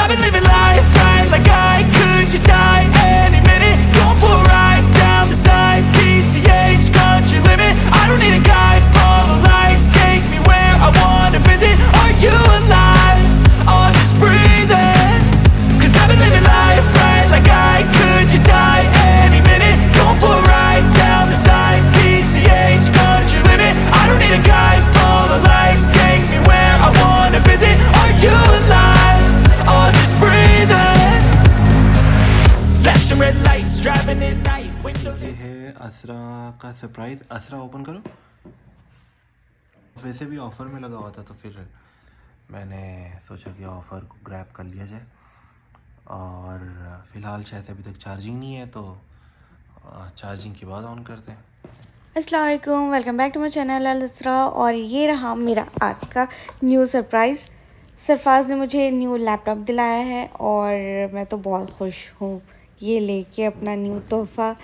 I've been living life right like I could just die any minute. Going for a ride down the side, PCH country limit. I don't need a guide, follow lights, take me where I wanna visit. Are you alive? Or just breathing? Cause I've been living life right like I could just die any minute. Going for a ride down the side, PCH country limit. I don't need a guide, follow lights, take me where I wanna visit. Are you alive? Or just breathing? Flashing red lights, driving at night. ये है असरा का surprise. असरा open करो। वैसे भी offer में लगा हुआ था तो फिर मैंने सोचा कि ऑफ़र को ग्रैब कर लिया जाए। और फ़िलहाल शायद अभी तक चार्जिंग नहीं है, तो चार्जिंग के बाद ऑन करते हैं। अस्सलाम वालेकुम, welcome back to my channel Asra. और ये रहा मेरा आज का न्यू सरप्राइज़। सरफराज ने मुझे न्यू लैपटॉप दिलाया है और मैं तो बहुत खुश हूँ ये लेके अपना न्यू तोहफ़ा।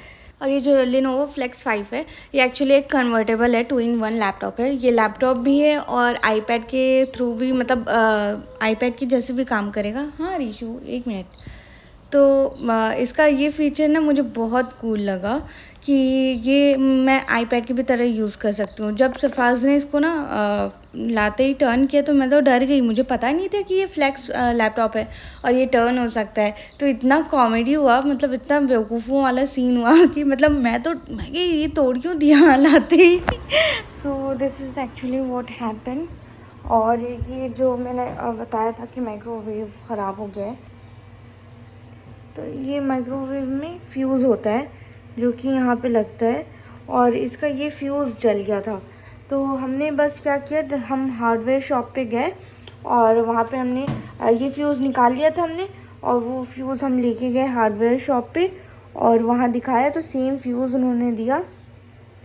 और ये जो Lenovo Flex 5 है, ये एक्चुअली एक कन्वर्टेबल है, 2-in-1 लैपटॉप है। ये लैपटॉप भी है और आईपैड के थ्रू भी, मतलब आईपैड की जैसे भी काम करेगा। हाँ रीशू, एक मिनट। तो इसका ये फ़ीचर ना मुझे बहुत कूल लगा कि ये मैं आईपैड की भी तरह यूज़ कर सकती हूँ। जब सरफराज ने इसको ना लाते ही टर्न किया तो मैं तो डर गई, मुझे पता नहीं था कि ये फ्लैक्स लैपटॉप है और ये टर्न हो सकता है। तो इतना कॉमेडी हुआ, मतलब इतना बेवकूफ़ों वाला सीन हुआ कि मतलब मैं ये तोड़ क्यों दिया लाते ही। So this is actually what happen. और ये जो मैंने बताया था कि माइक्रोवेव ख़राब हो गया है, तो ये माइक्रोवेव में फ्यूज़ होता है जो कि यहाँ पे लगता है, और इसका ये फ्यूज़ जल गया था। तो हमने बस क्या किया, हम हार्डवेयर शॉप पे गए और वहाँ पे हमने ये फ्यूज़ निकाल लिया था हमने, और वो फ्यूज़ हम लेके गए हार्डवेयर शॉप पे और वहाँ दिखाया तो सेम फ्यूज़ उन्होंने दिया।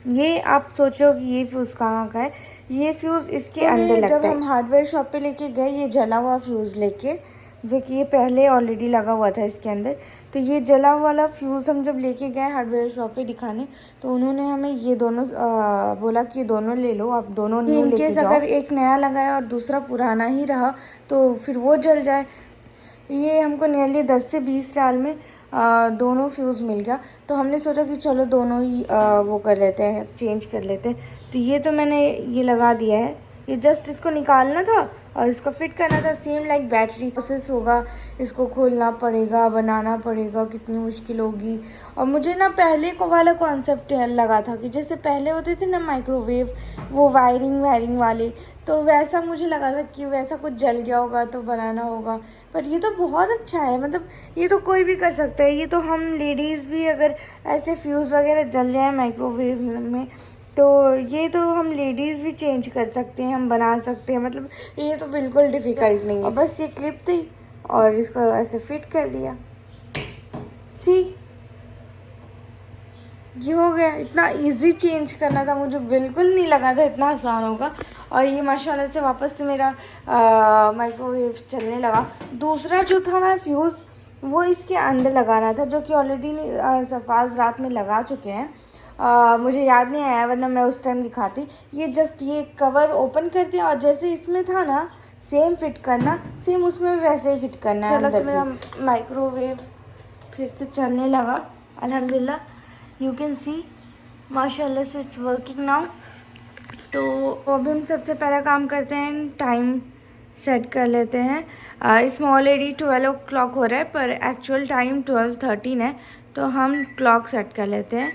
ये आप सोचो कि ये फ्यूज़ कहाँ का है, ये फ्यूज़ इसके अंदर लगता है। जब हम हार्डवेयर शॉप पे लेके गए ये जला हुआ फ्यूज़ लेके, जो कि ये पहले ऑलरेडी लगा हुआ था इसके अंदर, तो ये जला वाला फ्यूज़ हम जब लेके गए हार्डवेयर शॉप पे दिखाने, तो उन्होंने हमें ये दोनों बोला कि ये दोनों ले लो, आप दोनों न्यू लेके जाओ। अगर एक नया लगाया और दूसरा पुराना ही रहा तो फिर वो जल जाए। ये हमको नियरली 10 से 20 रियाल में दोनों फ्यूज़ मिल गया। तो हमने सोचा कि चलो दोनों ही वो कर लेते हैं, चेंज कर लेते हैं। तो ये तो मैंने ये लगा दिया है, ये जस्ट इसको निकालना था और इसको फिट करना था। सेम लाइक बैटरी प्रोसेस होगा, इसको खोलना पड़ेगा, बनाना पड़ेगा, कितनी मुश्किल होगी। और मुझे ना पहले को वाला कॉन्सेप्ट लगा था कि जैसे पहले होते थे ना माइक्रोवेव, वो वायरिंग वाले, तो वैसा मुझे लगा था कि वैसा कुछ जल गया होगा तो बनाना होगा। पर ये तो बहुत अच्छा है, मतलब ये तो कोई भी कर सकता है। ये तो हम लेडीज़ भी अगर ऐसे फ्यूज़ वगैरह जल जाए माइक्रोवेव में, तो ये तो हम लेडीज़ भी चेंज कर सकते हैं, हम बना सकते हैं। मतलब ये तो बिल्कुल डिफ़िकल्ट नहीं है। और बस ये क्लिप थी और इसको ऐसे फिट कर दिया। सी, ये हो गया। इतना इजी चेंज करना था, मुझे बिल्कुल नहीं लगा था इतना आसान होगा। और ये माशाल्लाह से वापस से मेरा माइक्रोवेव चलने लगा। दूसरा जो था ना फ्यूज़, वो इसके अंदर लगाना था, जो कि ऑलरेडी सरफराज रात में लगा चुके हैं। मुझे याद नहीं आया, वरना मैं उस टाइम दिखाती। ये जस्ट ये कवर ओपन कर दिया और जैसे इसमें था ना सेम फिट करना, सेम उसमें वैसे ही फिट करना है। अंदर मेरा माइक्रोवेव फिर से चलने लगा अल्हम्दुलिल्लाह। यू कैन सी माशाल्लाह से इट्स वर्किंग नाउ। तो अभी हम सबसे पहला काम करते हैं, टाइम सेट कर लेते हैं। इसमें ऑलरेडी 12 o'clock हो रहा है पर एक्चुअल टाइम 12:13 है, तो हम क्लॉक सेट कर लेते हैं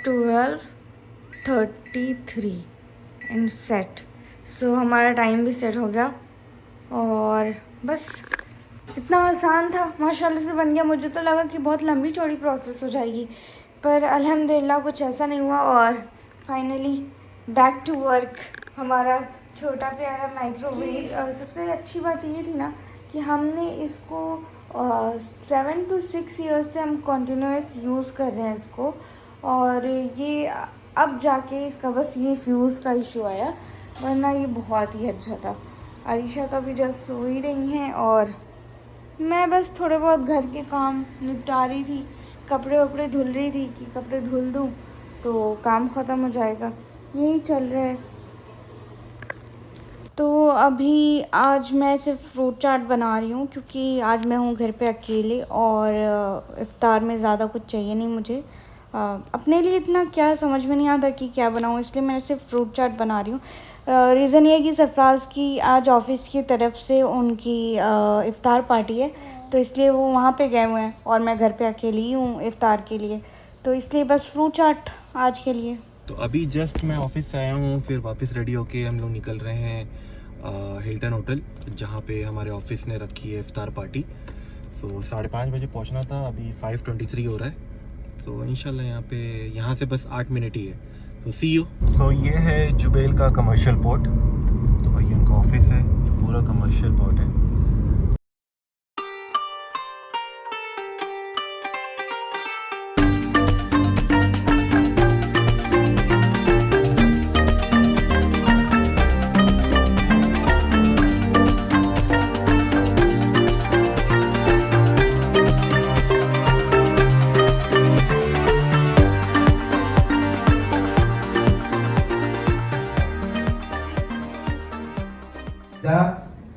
12:33 एंड सेट। सो हमारा टाइम भी सेट हो गया और बस इतना आसान था, माशाल्लाह से बन गया। मुझे तो लगा कि बहुत लंबी चौड़ी प्रोसेस हो जाएगी, पर अल्हम्दुलिल्लाह कुछ ऐसा नहीं हुआ। और फाइनली बैक टू वर्क हमारा छोटा प्यारा माइक्रोवेव। सबसे अच्छी बात ये थी ना कि हमने इसको 7 to 6 ईयर्स से हम कंटिन्यूस यूज़ कर रहे हैं इसको, और ये अब जाके इसका बस ये फ्यूज़ का इशू आया, वरना ये बहुत ही अच्छा था। आरिशा तो अभी जस्ट सो ही रही हैं और मैं बस थोड़े बहुत घर के काम निपटा रही थी, कपड़े वपड़े धुल रही थी कि कपड़े धुल दूँ तो काम ख़त्म हो जाएगा। यही चल रहा है। तो अभी आज मैं सिर्फ फ्रूट चाट बना रही हूँ क्योंकि आज मैं हूँ घर पे अकेले और इफ्तार में ज़्यादा कुछ चाहिए नहीं मुझे। अपने लिए इतना क्या समझ में नहीं आता कि क्या बनाऊँ, इसलिए मैं सिर्फ फ्रूट चाट बना रही हूँ। रीज़न ये है कि सरफराज़ की आज ऑफ़िस की तरफ से उनकी इफ्तार पार्टी है, तो इसलिए वो वहाँ पे गए हुए हैं और मैं घर पे अकेली ही हूँ इफ्तार के लिए, तो इसलिए बस फ्रूट चाट आज के लिए। तो अभी जस्ट मैं ऑफिस से आया हूँ, फिर वापस रेडी होके हम लोग निकल रहे हैं हिल्टन होटल, जहाँ पे हमारे ऑफिस ने रखी है इफ्तार पार्टी। सो 5:30 बजे पहुँचना था, अभी 5:23 हो रहा है। तो इंशाल्लाह यहाँ से बस 8 मिनट ही है, तो सी यू। सो ये है जुबैल का कमर्शियल पोर्ट और ये उनका ऑफिस है, ये पूरा कमर्शियल पोर्ट है।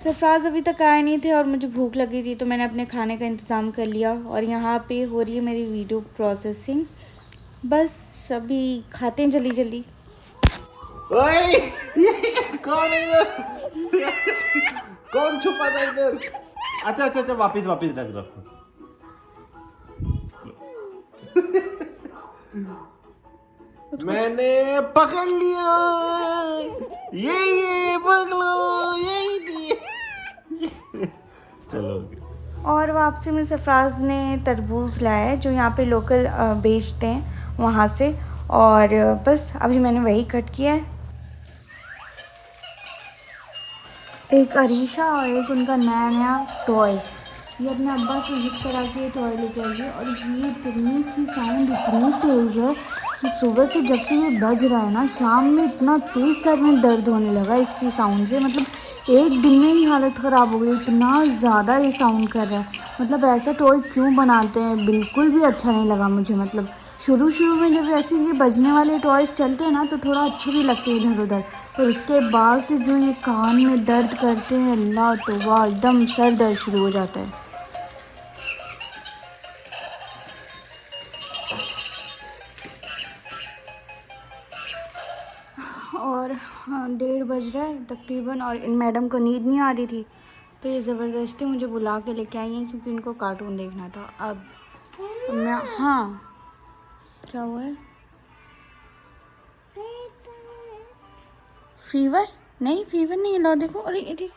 सरफराज अभी तक आए नहीं थे और मुझे भूख लगी थी, तो मैंने अपने खाने का इंतज़ाम कर लिया और यहाँ पे हो रही है मेरी वीडियो प्रोसेसिंग। बस अभी खाते हैं जल्दी जल्दी। ओए कौन है इधर? कौन छुपा था इधर? अच्छा वापिस रख रखो। मैंने पकड़ लिया, यही पकड़ो, यही थी। चलो और वापसी में सरफराज ने तरबूज लाया है जो यहाँ पे लोकल बेचते हैं वहाँ से, और बस अभी मैंने वही कट किया है। एक अरीशा और एक उनका नया टॉय, ये अपने अब्बा से जिद करा के टॉय लेके आई है, और ये इतनी सी साउंड इतनी तेज़ है कि सुबह से जब से ये बज रहा है ना, शाम में इतना तेज़ सर में दर्द होने लगा इसकी साउंड से। मतलब एक दिन में ही हालत ख़राब हो गई, इतना ज़्यादा ये साउंड कर रहा है। मतलब ऐसा टॉय क्यों बनाते हैं, बिल्कुल भी अच्छा नहीं लगा मुझे। मतलब शुरू में जब ऐसे ये बजने वाले टॉयज़ चलते हैं ना तो थोड़ा अच्छे भी लगते हैं इधर उधर, पर उसके बाद से जो ये कान में दर्द करते हैं, अल्लाह तो वाह, एकदम सर दर्द शुरू हो जाता है। और 1:30 बज रहा है तकरीबन, और इन मैडम को नींद नहीं आ रही थी, तो ये ज़बरदस्ती मुझे बुला के लेके आई हैं क्योंकि इनको कार्टून देखना था। अब मैं, हाँ क्या हुआ है? फीवर नहीं, फीवर नहीं, लो देखो, अरे अरे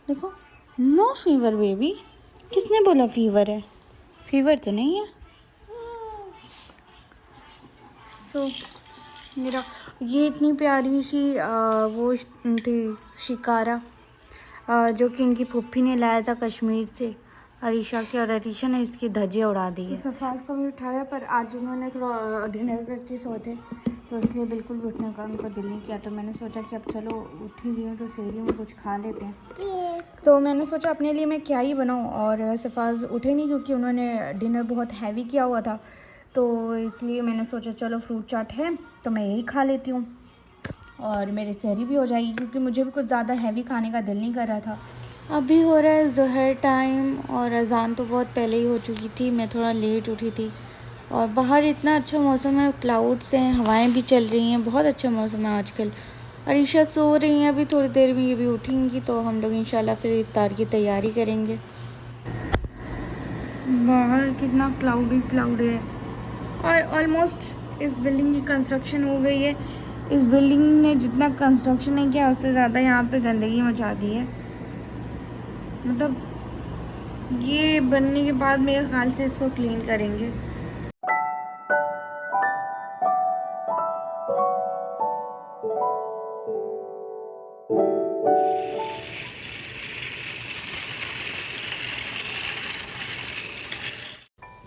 देखो, नो फीवर बेबी। किसने बोला फीवर है? फीवर तो नहीं है। सो मेरा ये इतनी प्यारी सी वो थी शिकारा, जो कि इनकी फुप्पी ने लाया था कश्मीर से अरीशा के, और अरीशा ने इसकी धज्जियाँ उड़ा दी है। तो सरफराज को भी उठाया, पर आज उन्होंने थोड़ा डिनर करके सोते, तो इसलिए बिल्कुल भी उठने का उनका दिल नहीं किया। तो मैंने सोचा कि अब चलो उठ ही गई हूँ तो सहरी में कुछ खा लेते हैं। तो मैंने सोचा अपने लिए मैं क्या ही बनाऊँ, और सरफराज उठे नहीं क्योंकि उन्होंने डिनर बहुत हैवी किया हुआ था, तो इसलिए मैंने सोचा चलो फ्रूट चाट है तो मैं यही खा लेती हूँ और मेरी सहरी भी हो जाएगी, क्योंकि मुझे भी कुछ ज़्यादा हैवी खाने का दिल नहीं कर रहा था। अभी हो रहा है ज़ोहर टाइम और अज़ान तो बहुत पहले ही हो चुकी थी, मैं थोड़ा लेट उठी थी, और बाहर इतना अच्छा मौसम है, क्लाउड्स हैं, हवाएं भी चल रही हैं, बहुत अच्छा मौसम है आजकल। अरीशा सो रही हैं, अभी थोड़ी देर में ये भी उठेंगी तो हम लोग इंशाल्लाह फिर इफ्तार की तैयारी करेंगे। बाहर कितना क्लाउडी है, और ऑलमोस्ट इस बिल्डिंग की कंस्ट्रक्शन हो गई है। इस बिल्डिंग ने जितना कंस्ट्रक्शन नहीं किया उससे ज़्यादा यहाँ पे गंदगी मचा दी है। मतलब ये बनने के बाद मेरे ख्याल से इसको क्लीन करेंगे।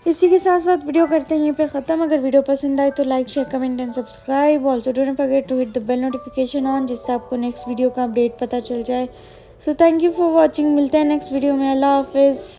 इसी के साथ साथ वीडियो करते हैं यहीं पे ख़त्म। अगर वीडियो पसंद आए तो like share comment and subscribe. Also don't forget to hit the bell notification on, जिससे आपको नेक्स्ट वीडियो का अपडेट पता चल जाए। So thank you for watching. मिलते हैं नेक्स्ट वीडियो में। अल्लाह हाफिज़।